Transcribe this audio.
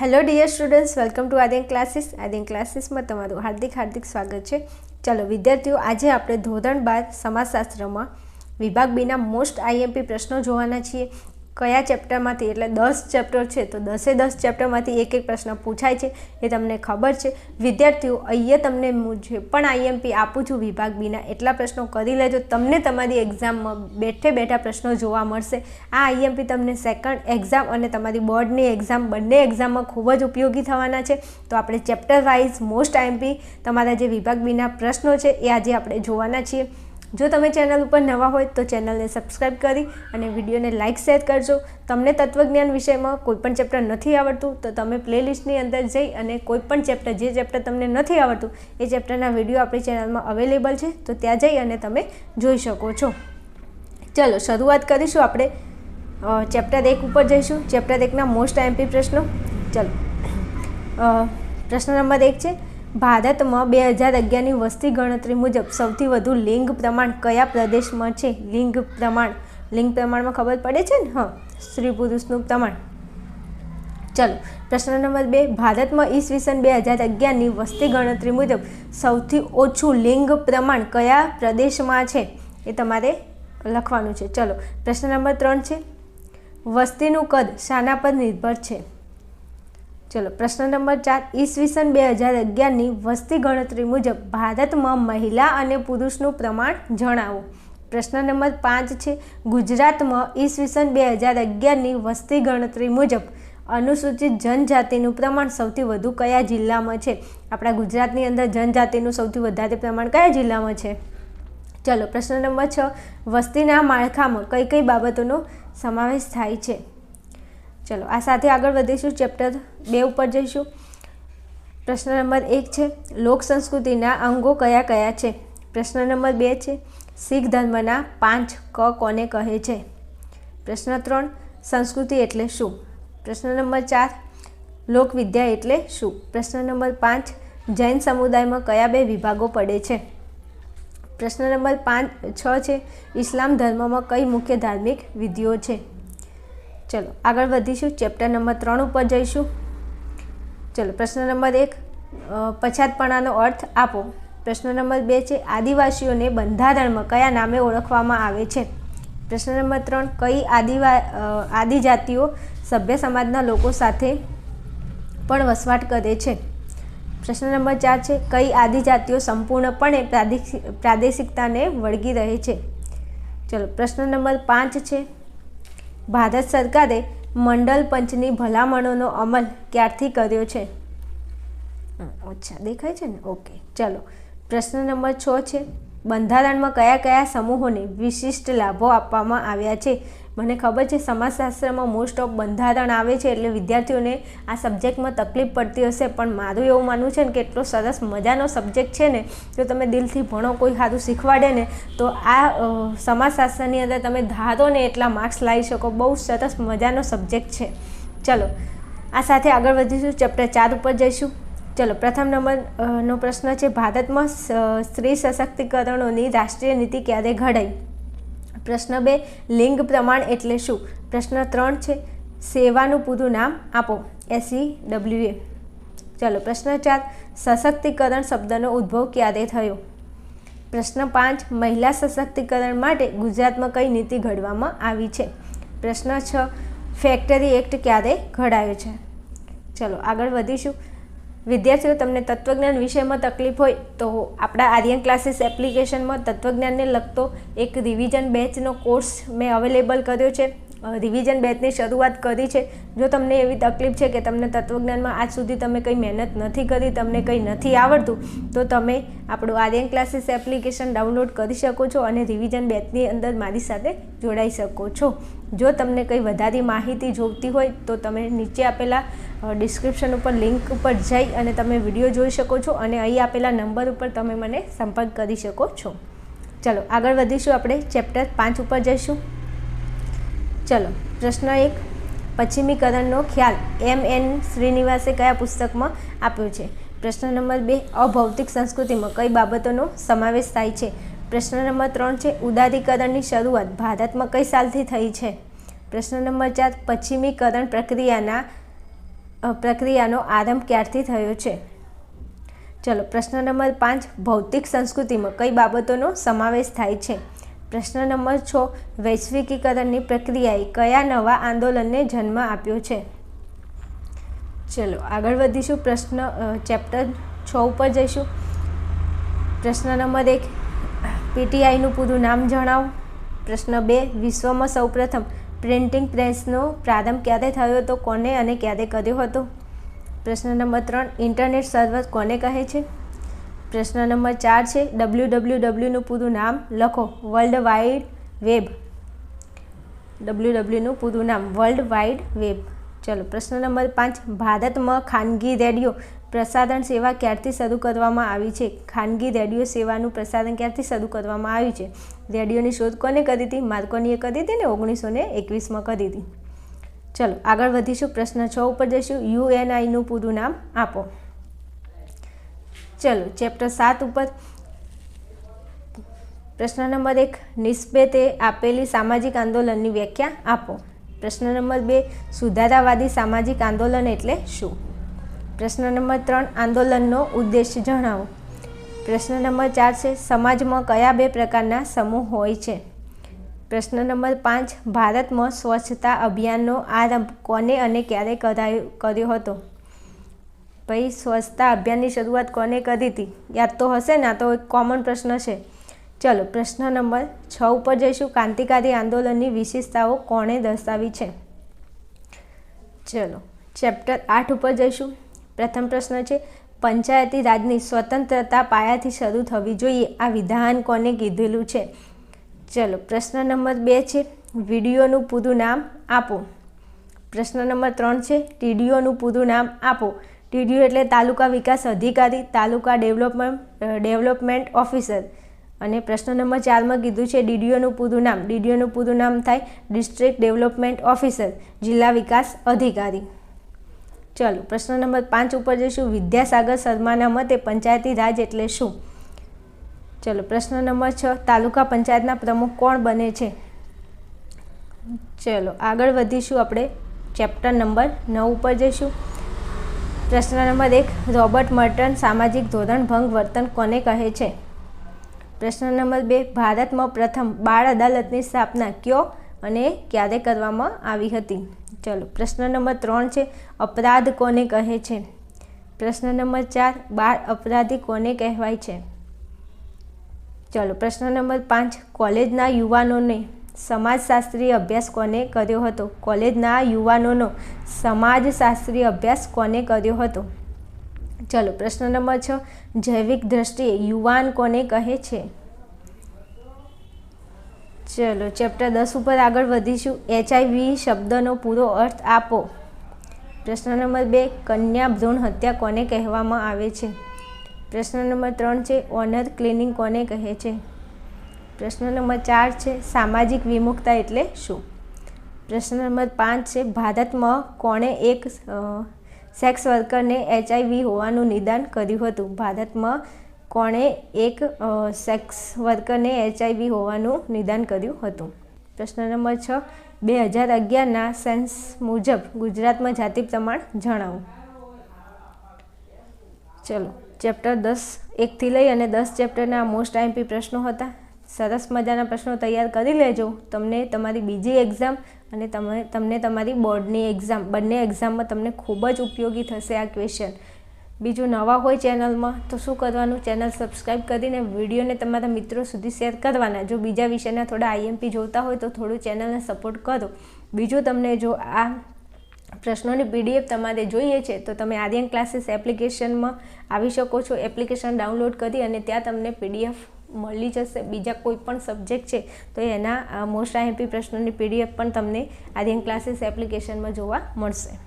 Hello dear students, welcome to Aryan ક્લાસીસમાં તમારું હાર્દિક સ્વાગત છે. ચલો વિદ્યાર્થીઓ, આજે આપણે ધોરણ 12 સમાજશાસ્ત્રમાં વિભાગ બીના મોસ્ટ આઈએમપી પ્રશ્નો જોવાના છીએ. કયા ચેપ્ટરમાંથી, એટલે 10 ચેપ્ટર છે તો 10 ચેપ્ટરમાંથી એક પ્રશ્ન પૂછાય છે, એ તમને ખબર છે. વિદ્યાર્થીઓ, અહીંયા તમને જે પણ આઈએમપી આપું છું વિભાગ બીના એટલા પ્રશ્નો કરી લેજો. તમને તમારી એક્ઝામમાં બેઠા પ્રશ્નો જોવા મળશે. આ આઈએમપી તમને સેકન્ડ એક્ઝામ અને તમારી બોર્ડની એક્ઝામ બંને એક્ઝામમાં ખૂબ જ ઉપયોગી થવાના છે. તો આપણે ચેપ્ટર વાઇઝ મોસ્ટ આઈએમપી તમારા જે વિભાગ બીના પ્રશ્નો છે એ આજે આપણે જોવાના છીએ. જો તમે ચેનલ ઉપર નવા હોય તો ચેનલને સબસ્ક્રાઈબ કરી અને વિડીયોને લાઇક શેર કરજો. તમને તત્વજ્ઞાન વિષયમાં કોઈપણ ચેપ્ટર નથી આવડતું તો તમે પ્લેલિસ્ટની અંદર જઈ અને કોઈપણ ચેપ્ટર, જે ચેપ્ટર તમને નથી આવડતું એ ચેપ્ટરના વિડીયો આપણી ચેનલમાં અવેલેબલ છે, તો ત્યાં જઈ અને તમે જોઈ શકો છો. ચલો શરૂઆત કરીશું. આપણે ચેપ્ટર 1 ઉપર જઈશું. ચેપ્ટર 1ના મોસ્ટ આઈએમપી પ્રશ્નો. ચલો, પ્રશ્ન નંબર 1 છે, ભારતમાં 2011ની વસ્તી ગણતરી મુજબ સૌથી વધુ લિંગ પ્રમાણ કયા પ્રદેશમાં છે? લિંગ પ્રમાણમાં ખબર પડે છે ને? હા, સ્ત્રી પુરુષનું પ્રમાણ. ચલો, પ્રશ્ન નંબર 2, ભારતમાં ઈસવીસન 2011ની વસ્તી ગણતરી મુજબ સૌથી ઓછું લિંગ પ્રમાણ કયા પ્રદેશમાં છે? એ તમારે લખવાનું છે. ચલો, પ્રશ્ન નંબર 3 છે, વસ્તીનું કદ શાના પર નિર્ભર છે? ચલો, પ્રશ્ન નંબર 4, ઈસવીસન 2011ની વસ્તી ગણતરી મુજબ ભારતમાં મહિલા અને પુરુષનું પ્રમાણ જણાવો. પ્રશ્ન નંબર 5 છે, ગુજરાતમાં ઈસવીસન 2011ની વસ્તી ગણતરી મુજબ અનુસૂચિત જનજાતિનું પ્રમાણ સૌથી વધુ કયા જિલ્લામાં છે? આપણા ગુજરાતની અંદર જનજાતિનું સૌથી વધારે પ્રમાણ કયા જિલ્લામાં છે? ચલો, પ્રશ્ન નંબર 6, વસ્તીના માળખામાં કઈ કઈ બાબતોનો સમાવેશ થાય છે? ચલો, આ સાથે આગળ વધીશું. ચેપ્ટર 2 ઉપર જઈશું. પ્રશ્ન નંબર 1 છે, લોક સંસ્કૃતિના અંગો કયા કયા છે? પ્રશ્ન નંબર 2 છે, શીખ ધર્મના 5 ક કોને કહે છે? પ્રશ્ન 3, સંસ્કૃતિ એટલે શું? પ્રશ્ન નંબર 4, લોકવિદ્યા એટલે શું? પ્રશ્ન નંબર 5, જૈન સમુદાયમાં કયા 2 વિભાગો પડે છે? પ્રશ્ન નંબર 6 છે, ઇસ્લામ ધર્મમાં કઈ મુખ્ય ધાર્મિક વિધિઓ છે? ચલો, આગળ વધીશું. ચેપ્ટર નંબર 3 ઉપર જઈશું. ચલો, પ્રશ્ન નંબર 1, પછાતપણાનો અર્થ આપો. પ્રશ્ન નંબર 2 છે, આદિવાસીઓને બંધારણમાં કયા નામે ઓળખવામાં આવે છે? પ્રશ્ન નંબર 3, કઈ આદિજાતિઓ સભ્ય સમાજના લોકો સાથે પણ વસવાટ કરે છે? પ્રશ્ન નંબર 4 છે, કઈ આદિજાતિઓ સંપૂર્ણપણે પ્રાદેશિકતાને વળગી રહે છે? ચલો, પ્રશ્ન નંબર 5 છે, ભારત સરકારે મંડળ પંચની ભલામણોનો અમલ ક્યારથી કર્યો છે? અચ્છા, દેખાય છે ને? ઓકે. ચલો, પ્રશ્ન નંબર 6 છે, બંધારણમાં કયા કયા સમૂહોને વિશિષ્ટ લાભો આપવામાં આવ્યા છે? મને ખબર છે સમાજશાસ્ત્રમાં મોસ્ટ ઓફ બંધારણ આવે છે એટલે વિદ્યાર્થીઓને આ સબ્જેક્ટમાં તકલીફ પડતી હશે, પણ મારું એવું માનવું છે ને કે એટલો સરસ મજાનો સબ્જેક્ટ છે ને, જો તમે દિલથી ભણો, કોઈ સારું શીખવાડે ને તો આ સમાજશાસ્ત્રની અંદર તમે ધારો ને એટલા માર્ક્સ લાવી શકો. બહુ સરસ મજાનો સબ્જેક્ટ છે. ચલો, આ સાથે આગળ વધીશું. ચેપ્ટર 4 ઉપર જઈશું. ચલો, પ્રથમ નંબરનો પ્રશ્ન છે, ભારતમાં સ્ત્રી સશક્તિકરણોની રાષ્ટ્રીય નીતિ ક્યારે ઘડાઈ? પ્રશ્ન 2, લિંગ પ્રમાણ એટલે શું? પ્રશ્ન 3 છે, સેવાનું પૂરું નામ આપો. SEWA. ચલો, પ્રશ્ન 4, સશક્તિકરણ શબ્દનો ઉદ્ભવ ક્યારે થયો? પ્રશ્ન 5, મહિલા સશક્તિકરણ માટે ગુજરાતમાં કઈ નીતિ ઘડવામાં આવી છે? પ્રશ્ન 6, ફેક્ટરી એક્ટ ક્યારે ઘડાયો છે? ચલો, આગળ વધીશું. વિદ્યાર્થીઓ, તમને તત્વજ્ઞાન વિષયમાં તકલીફ હોય તો આપણા આર્યન ક્લાસીસ એપ્લિકેશનમાં તત્વજ્ઞાનને લગતો એક રિવિઝન બેચનો કોર્સ મેં અવેલેબલ કર્યો છે. રિવિઝન બેચની શરૂઆત કરી છે. જો તમને એવી તકલીફ છે કે તમને તત્વજ્ઞાનમાં આજ સુધી તમે કંઈ મહેનત નથી કરી, તમને કંઈ નથી આવડતું, તો તમે આપણું આર્યન ક્લાસીસ એપ્લિકેશન ડાઉનલોડ કરી શકો છો અને રિવિઝન બેચની અંદર મારી સાથે જોડાઈ શકો છો. જો તમને કંઈ વધારે માહિતી જોઈતી હોય તો તમે નીચે આપેલા ડિસ્ક્રિપ્શન ઉપર લિંક ઉપર જઈ અને તમે વિડીયો જોઈ શકો છો અને અહીં આપેલા નંબર ઉપર તમે મને સંપર્ક કરી શકો છો. ચલો, આગળ વધીશું. આપણે ચેપ્ટર 5 ઉપર જઈશું. ચલો, પ્રશ્ન 1, પશ્ચિમીકરણનો ખ્યાલ MN શ્રીનિવાસે કયા પુસ્તકમાં આપ્યો છે? પ્રશ્ન નંબર 2, અભૌતિક સંસ્કૃતિમાં કઈ બાબતોનો સમાવેશ થાય છે? પ્રશ્ન નંબર 3 છે, ઉદારીકરણની શરૂઆત ભારતમાં કઈ સાલથી થઈ છે? પ્રશ્ન નંબર 4, પશ્ચિમીકરણ પ્રક્રિયાના પ્રક્રિયાનો આરંભ ક્યારથી થયો છે? ચલો, પ્રશ્ન નંબર 5, ભૌતિક સંસ્કૃતિમાં કઈ બાબતોનો સમાવેશ થાય છે? પ્રશ્ન નંબર 6, વૈશ્વિકીકરણની પ્રક્રિયાએ કયા નવા આંદોલનને જન્મ આપ્યો છે? ચલો આગળ વધીશું. ચેપ્ટર 6 ઉપર જઈશું. પ્રશ્ન નંબર 1, પીટીઆઈનું પૂરું નામ જણાવો. પ્રશ્ન 2, વિશ્વમાં સૌપ્રથમ પ્રિન્ટિંગ પ્રેસનો પ્રારંભ ક્યારે થયો હતો? કોને અને ક્યારે કર્યો હતો? પ્રશ્ન નંબર 3, ઇન્ટરનેટ સર્વર કોને કહે છે? પ્રશ્ન નંબર 4 છે WWWનું પૂરું નામ લખો. World wide web. WWWનું પૂરું નામ વર્લ્ડ વાઇડ વેબ. ચલો, પ્રશ્ન નંબર 5, ભારતમાં ખાનગી રેડિયો પ્રસારણ સેવા ક્યારથી શરૂ કરવામાં આવી છે? ખાનગી રેડિયો સેવાનું પ્રસારણ ક્યારથી શરૂ કરવામાં આવ્યું છે? રેડિયોની શોધ કોને કરી હતી? માર્કોનીએ કરી હતી ને 1921માં કરી હતી. ચલો આગળ વધીશું. પ્રશ્ન 6 ઉપર જઈશું. UNIનું પૂરું નામ આપો. ચલો, ચેપ્ટર 7 ઉપર પ્રશ્ન નંબર 1, નિસ્બતે આપેલી સામાજિક આંદોલનની વ્યાખ્યા આપો. પ્રશ્ન નંબર 2, સુધારાવાદી સામાજિક આંદોલન એટલે શું? પ્રશ્ન નંબર 3, આંદોલનનો ઉદ્દેશ્ય જણાવો. પ્રશ્ન નંબર 4 છે સમાજમાં કયા 2 પ્રકારના સમૂહ હોય છે? પ્રશ્ન નંબર 5, ભારતમાં સ્વચ્છતા અભિયાનનો આરંભ કોને અને ક્યારે કર્યો હતો? ભાઈ, સ્વચ્છતા અભિયાનની શરૂઆત કોને કરી હતી? યાદ તો હશે ને, આ તો એક કોમન પ્રશ્ન છે. ચલો, પ્રશ્ન નંબર 6 ઉપર જઈશું. ક્રાંતિકારી આંદોલનની વિશેષતાઓ કોણે દર્શાવી છે? ચલો, ચેપ્ટર 8 ઉપર જઈશું. પ્રથમ પ્રશ્ન છે પંચાયતી રાજની સ્વતંત્રતા પાયાથી શરૂ થવી જોઈએ, આ વિધાન કોને કીધેલું છે? ચલો, પ્રશ્ન નંબર 2 છે વિડીયોનું પૂરું નામ આપો. પ્રશ્ન નંબર 3 છે ટીડીઓનું પૂરું નામ આપો. ટીડીઓ એટલે તાલુકા વિકાસ અધિકારી, તાલુકા ડેવલપમેન્ટ ઓફિસર. અને પ્રશ્ન નંબર 4માં કીધું છે ડીડીઓનું પૂરું નામ. ડીડીઓનું પૂરું નામ થાય ડિસ્ટ્રિક્ટ ડેવલપમેન્ટ ઓફિસર, જિલ્લા વિકાસ અધિકારી. ચલો, પ્રશ્ન નંબર 5 ઉપર જઈશું. વિદ્યાસાગર શર્માના મતે પંચાયતી રાજ એટલે શું? ચલો, પ્રશ્ન નંબર 6, તાલુકા પંચાયતના પ્રમુખ કોણ બને છે? ચલો આગળ વધીશું. આપણે ચેપ્ટર નંબર 9 ઉપર જઈશું. પ્રશ્ન નંબર 1, રોબર્ટ મર્ટન સામાજિક ધોરણભંગ વર્તન કોને કહે છે? પ્રશ્ન નંબર 2, ભારતમાં પ્રથમ બાળ અદાલતની સ્થાપના કયો અને ક્યારે કરવામાં આવી હતી? ચલો, પ્રશ્ન નંબર 3 છે અપરાધ કોને કહે છે? પ્રશ્ન નંબર 4, બાળ અપરાધી કોને કહેવાય છે? ચલો, પ્રશ્ન નંબર 5, કોલેજના યુવાનોને સમાજશાસ્ત્રીય અભ્યાસ કોને કર્યો હતો? કોલેજના યુવાનોનો સમાજશાસ્ત્રીય અભ્યાસ કોને કર્યો હતો? ચલો, પ્રશ્ન નંબર 6, જૈવિક દ્રષ્ટિએ યુવાન કોને કહે છે? ચલો, ચેપ્ટર 10 ઉપર આગળ વધીશું. HIV શબ્દનો પૂરો અર્થ આપો. પ્રશ્ન નંબર 2, કન્યા ભ્રૂણ હત્યા કોને કહેવામાં આવે છે? પ્રશ્ન નંબર 3 છે ઓનર ક્લિનિંગ કોને કહે છે? પ્રશ્ન નંબર 4 છે સામાજિક વિમુખતા એટલે શું? પ્રશ્ન નંબર 5 છે ભારતમાં કોણે એક સેક્સ વર્કરને HIV હોવાનું નિદાન કર્યું હતું? ભારતમાં કોણે એક સેક્સ વર્કરને HIV હોવાનું નિદાન કર્યું હતું? પ્રશ્ન નંબર 6, 2011ના સેન્સ મુજબ ગુજરાતમાં જાતિ પ્રમાણ જણાવો. ચલો, ચેપ્ટર 10 1થી લઈ અને 10 ચેપ્ટરના મોસ્ટ આઈએમપી પ્રશ્નો હતા. સરસ મજાના પ્રશ્નો તૈયાર કરી લેજો. તમને તમારી બીજી એક્ઝામ અને તમને તમારી બોર્ડની એક્ઝામ, બંને એક્ઝામમાં તમને ખૂબ જ ઉપયોગી થશે આ ક્વેશ્ચન. બીજું, નવા હોય ચેનલમાં તો શું કરવાનું? ચેનલ સબસ્ક્રાઈબ કરીને વિડીયોને તમારા મિત્રો સુધી શેર કરવાના. જો બીજા વિષયના થોડા આઈએમપી જોતા હોય તો થોડું ચેનલને સપોર્ટ કરો. બીજું, તમને જો આ પ્રશ્નોની PDF તમારે જોઈએ છે તો તમે આર્યન ક્લાસીસ એપ્લિકેશનમાં આવી શકો છો. એપ્લિકેશન ડાઉનલોડ કરી અને ત્યાં તમને PDF મળી જશે. બીજા કોઈ પણ સબ્જેક્ટ છે તો એના મોસ્ટ આઈએમપી પ્રશ્નોની PDF પણ તમને આર્યન ક્લાસીસ એપ્લિકેશનમાં જોવા મળશે.